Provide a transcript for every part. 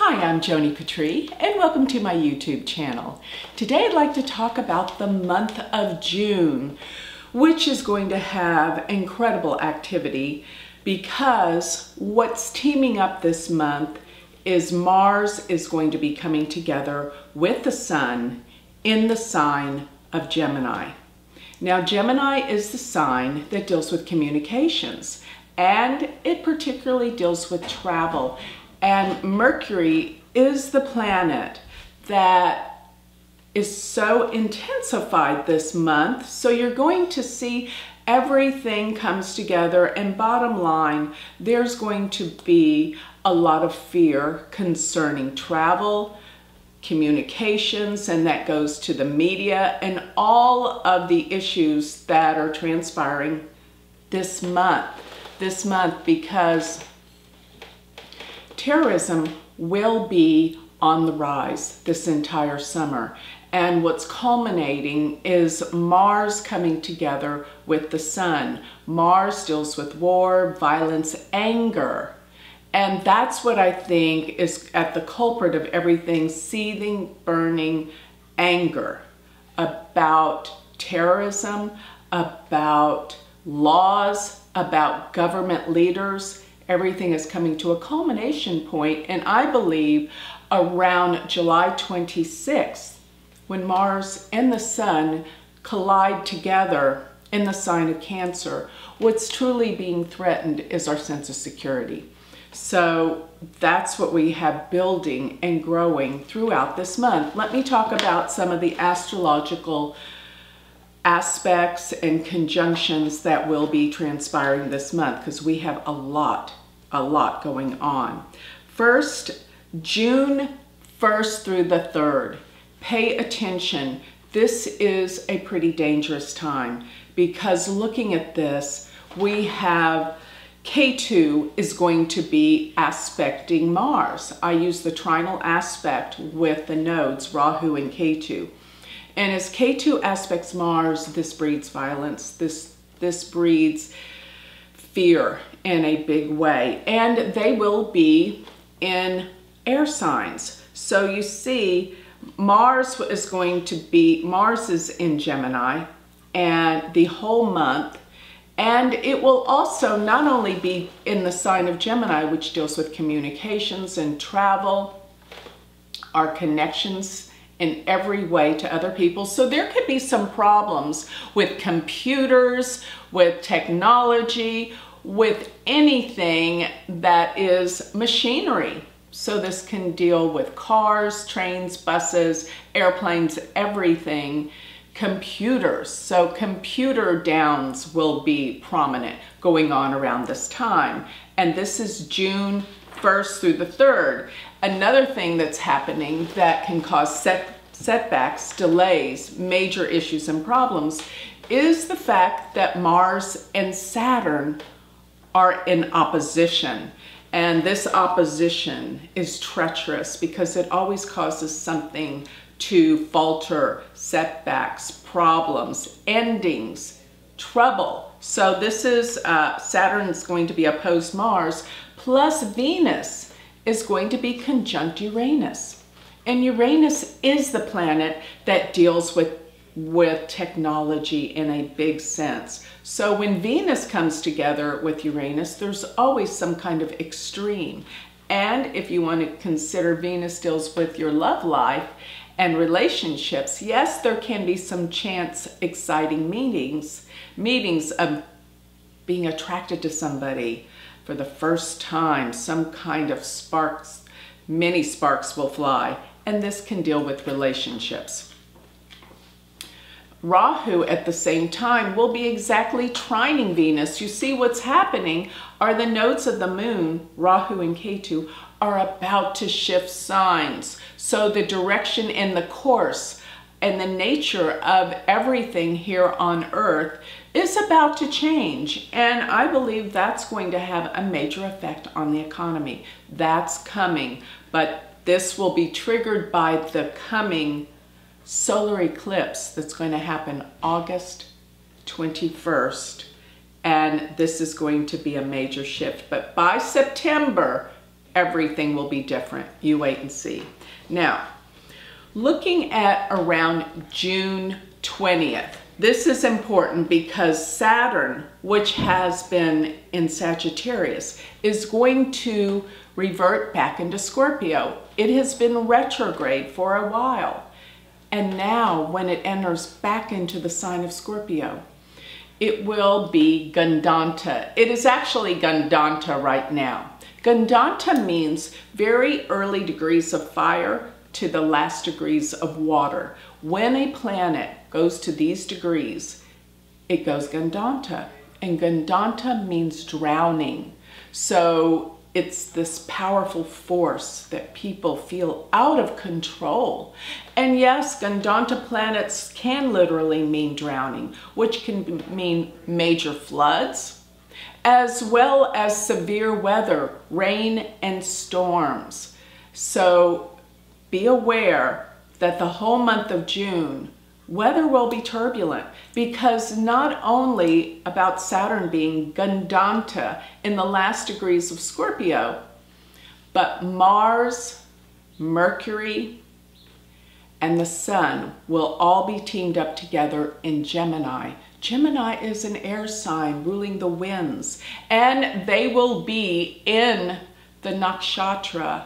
Hi, I'm Joni Patry, and welcome to my YouTube channel. Today I'd like to talk about the month of June, which is going to have incredible activity because what's teaming up this month is Mars is going to be coming together with the Sun in the sign of Gemini. Now, Gemini is the sign that deals with communications, and it particularly deals with travel. And Mercury is the planet that is so intensified this month. So you're going to see everything comes together, and bottom line, there's going to be a lot of fear concerning travel, communications, and that goes to the media and all of the issues that are transpiring this month. Because terrorism will be on the rise this entire summer. And what's culminating is Mars coming together with the Sun. Mars deals with war, violence, anger. And that's what I think is at the culprit of everything: seething, burning anger about terrorism, about laws, about government leaders. Everything is coming to a culmination point, and I believe around July 26th, when Mars and the Sun collide together in the sign of Cancer, what's truly being threatened is our sense of security. So that's what we have building and growing throughout this month. Let me talk about some of the astrological aspects and conjunctions that will be transpiring this month, because we have a lot going on. First, June 1st through the 3rd. Pay attention. This is a pretty dangerous time, because looking at this, we have K2 is going to be aspecting Mars. I use the trinal aspect with the nodes Rahu and K2. And as K2 aspects Mars, this breeds violence. This breeds fear in a big way. And they will be in air signs. So you see, Mars is in Gemini and the whole month. And it will also not only be in the sign of Gemini, which deals with communications and travel, our connections in every way to other people. So there could be some problems with computers, with technology, with anything that is machinery. So this can deal with cars, trains, buses, airplanes, everything. Computers. So computer downs will be prominent going on around this time. And this is June 1st through the 3rd. Another thing that's happening that can cause setbacks, delays, major issues and problems is the fact that Mars and Saturn are in opposition. And this opposition is treacherous because it always causes something to falter, setbacks, problems, endings, trouble. So this is Saturn is going to be opposed Mars, plus Venus is going to be conjunct Uranus. And Uranus is the planet that deals with technology in a big sense. So when Venus comes together with Uranus, there's always some kind of extreme. And if you want to consider Venus deals with your love life and relationships, yes, there can be some chance exciting meetings of being attracted to somebody for the first time. Some kind of sparks, many sparks will fly, and this can deal with relationships. Rahu at the same time will be exactly trining Venus. You see, what's happening are the nodes of the moon, Rahu and Ketu, are about to shift signs. So the direction and the course and the nature of everything here on Earth is about to change. And I believe that's going to have a major effect on the economy. That's coming. But this will be triggered by the coming solar eclipse that's going to happen August 21st. And this is going to be a major shift. But by September, everything will be different. You wait and see. Now, looking at around June 20th, this is important because Saturn, which has been in Sagittarius, is going to revert back into Scorpio. It has been retrograde for a while. And now when it enters back into the sign of Scorpio, it will be Gandanta. It is actually Gandanta right now. Gandanta means very early degrees of fire to the last degrees of water. When a planet goes to these degrees, it goes Gandanta. And Gandanta means drowning. So it's this powerful force that people feel out of control. And yes, Gandanta planets can literally mean drowning, which can mean major floods, as well as severe weather, rain and storms. So be aware that the whole month of June, weather will be turbulent, because not only about Saturn being Gandanta in the last degrees of Scorpio, but Mars, Mercury, and the Sun will all be teamed up together in Gemini. Gemini is an air sign ruling the winds, and they will be in the nakshatra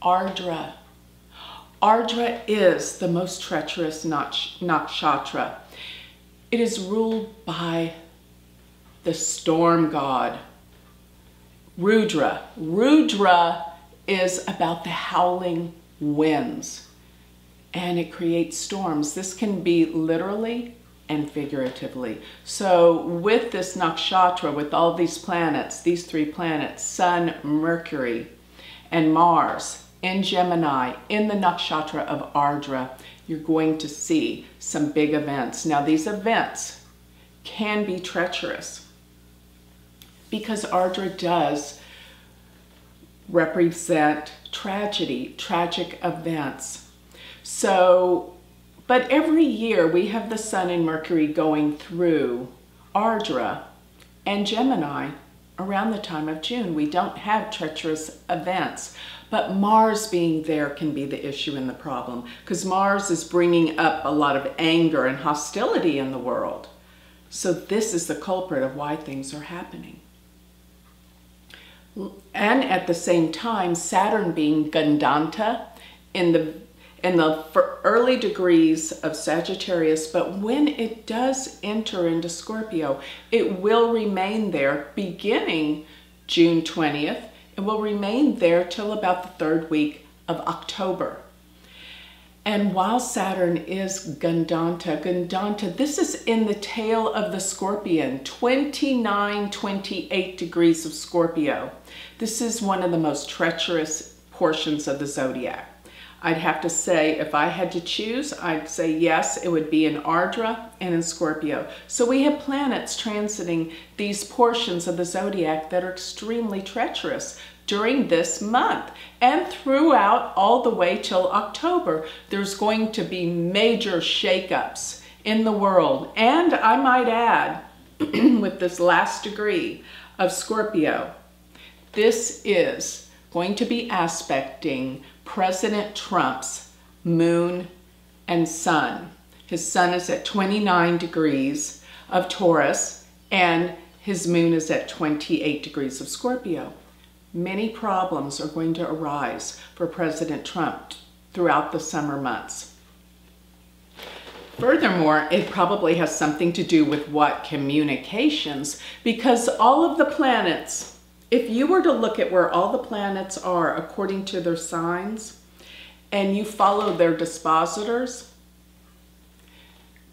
Ardra. Ardra is the most treacherous nakshatra. It is ruled by the storm god, Rudra. Rudra is about the howling winds, and it creates storms. This can be literally and figuratively. So with this nakshatra, with all these planets, these three planets, Sun, Mercury, and Mars, in Gemini, in the nakshatra of Ardra, you're going to see some big events. Now, these events can be treacherous because Ardra does represent tragedy, tragic events. So, but every year we have the Sun and Mercury going through Ardra and Gemini around the time of June. We don't have treacherous events. But Mars being there can be the issue and the problem, because Mars is bringing up a lot of anger and hostility in the world. So this is the culprit of why things are happening. And at the same time, Saturn being Gandanta in the early degrees of Sagittarius, but when it does enter into Scorpio, it will remain there beginning June 20th. It will remain there till about the third week of October. And while Saturn is Gandanta, this is in the tail of the Scorpion, 29, 28 degrees of Scorpio. This is one of the most treacherous portions of the zodiac. I'd have to say, if I had to choose, I'd say yes, it would be in Ardra and in Scorpio. So we have planets transiting these portions of the zodiac that are extremely treacherous during this month. And throughout all the way till October, there's going to be major shakeups in the world. And I might add, with this last degree of Scorpio, this is going to be aspecting President Trump's moon and sun. His sun is at 29 degrees of Taurus and his moon is at 28 degrees of Scorpio. Many problems are going to arise for President Trump throughout the summer months. Furthermore, it probably has something to do with what? Communications, because all of the planets, if you were to look at where all the planets are according to their signs, and you follow their dispositors,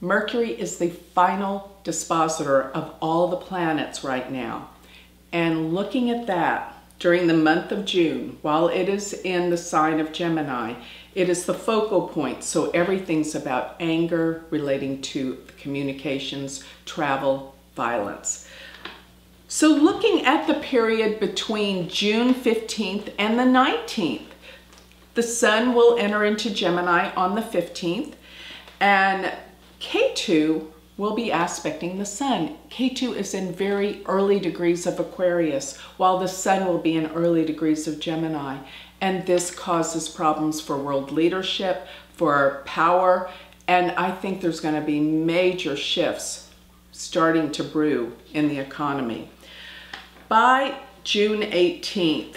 Mercury is the final dispositor of all the planets right now. And looking at that during the month of June, while it is in the sign of Gemini, it is the focal point. So everything's about anger relating to communications, travel, violence. So looking at the period between June 15th and the 19th, the Sun will enter into Gemini on the 15th, and Ketu will be aspecting the sun. Ketu is in very early degrees of Aquarius, while the sun will be in early degrees of Gemini. And this causes problems for world leadership, for power, and I think there's going to be major shifts starting to brew in the economy. By June 18th,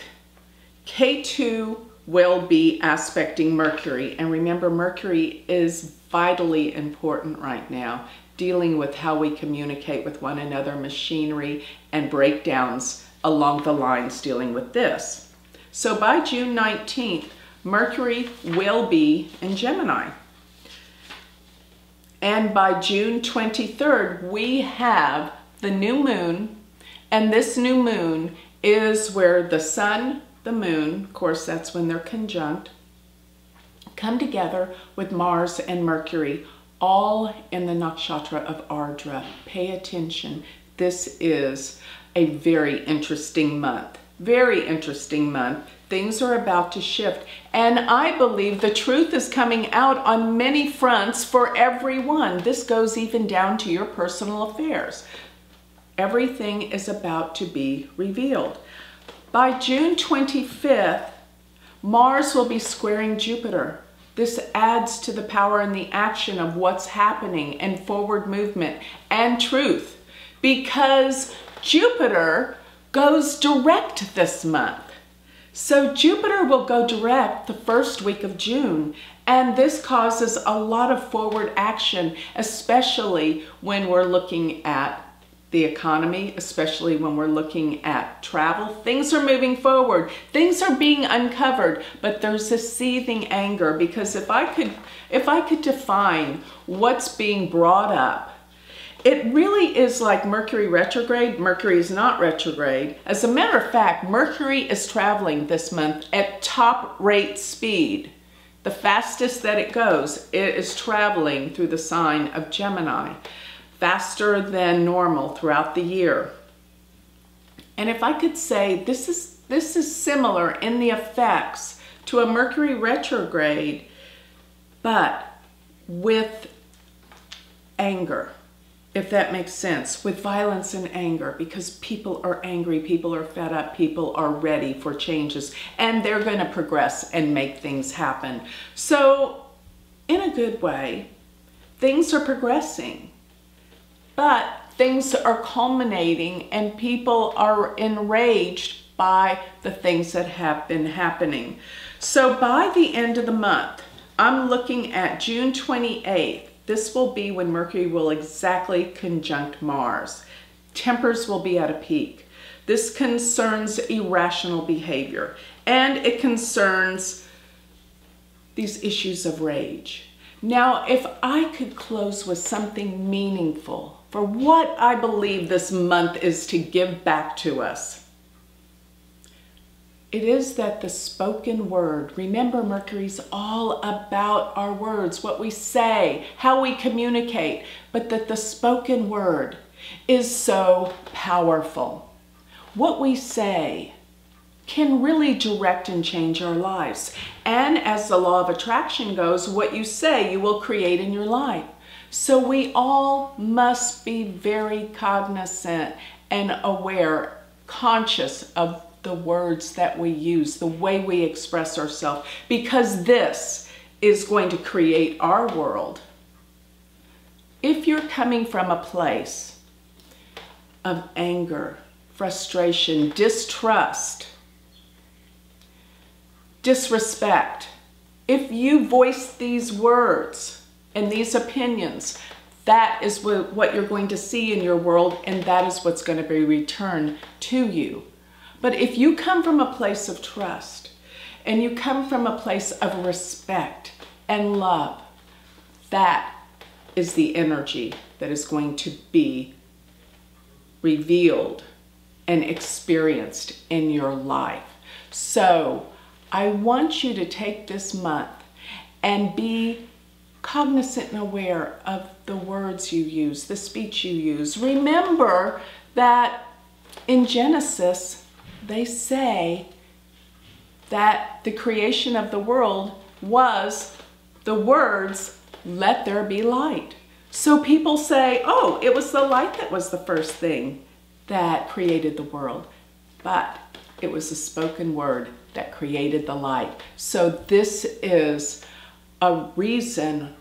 Ketu will be aspecting Mercury. And remember, Mercury is vitally important right now, dealing with how we communicate with one another, machinery, and breakdowns along the lines dealing with this. So by June 19th, Mercury will be in Gemini. And by June 23rd, we have the new moon. And this new moon is where the sun, the moon, of course, that's when they're conjunct, come together with Mars and Mercury, all in the nakshatra of Ardra. Pay attention. This is a very interesting month. Very interesting month. Things are about to shift. And I believe the truth is coming out on many fronts for everyone. This goes even down to your personal affairs. Everything is about to be revealed. By June 25th, Mars will be squaring Jupiter. This adds to the power and the action of what's happening and forward movement and truth, because Jupiter goes direct this month. So Jupiter will go direct the first week of June, and this causes a lot of forward action, especially when we're looking at the economy, especially when we're looking at travel. Things are moving forward. Things are being uncovered, but there's a seething anger, because if I could define what's being brought up, it really is like Mercury retrograde. Mercury is not retrograde. As a matter of fact, Mercury is traveling this month at top rate speed. The fastest that it goes, it is traveling through the sign of Gemini, faster than normal throughout the year. And if I could say, this is similar in the effects to a Mercury retrograde, but with anger, if that makes sense, with violence and anger, because people are angry, people are fed up, people are ready for changes, and they're going to progress and make things happen. So in a good way, things are progressing, but things are culminating and people are enraged by the things that have been happening. So by the end of the month, I'm looking at June 28th. This will be when Mercury will exactly conjunct Mars. Tempers will be at a peak. This concerns irrational behavior, and it concerns these issues of rage. Now, if I could close with something meaningful for what I believe this month is to give back to us, it is that the spoken word, remember Mercury's all about our words, what we say, how we communicate, but that the spoken word is so powerful. What we say can really direct and change our lives. And as the law of attraction goes, what you say, you will create in your life. So we all must be very cognizant and aware, conscious of the words that we use, the way we express ourselves, because this is going to create our world. If you're coming from a place of anger, frustration, distrust, disrespect, if you voice these words and these opinions, that is what you're going to see in your world, and that is what's going to be returned to you. But if you come from a place of trust and you come from a place of respect and love, that is the energy that is going to be revealed and experienced in your life. So I want you to take this month and be cognizant and aware of the words you use, the speech you use. Remember that in Genesis, they say that the creation of the world was the words, "Let there be light." So people say, oh, it was the light that was the first thing that created the world. But it was the spoken word that created the light. So this is a reason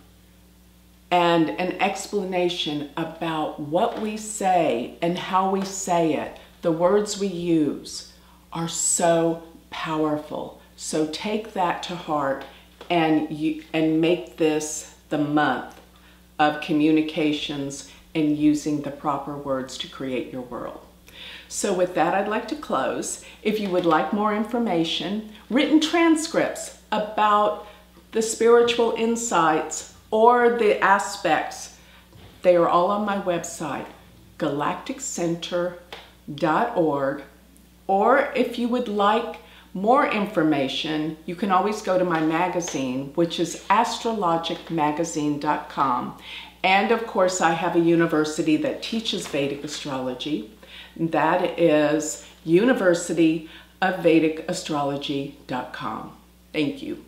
and an explanation about what we say and how we say it. The words we use are so powerful. So take that to heart and make this the month of communications and using the proper words to create your world. So with that, I'd like to close. If you would like more information, written transcripts about the spiritual insights or the aspects, they are all on my website, galacticcenter.org. Or if you would like more information, you can always go to my magazine, which is astrologicmagazine.com. And of course, I have a university that teaches Vedic astrology. That is University of Vedic Astrology.com. Thank you.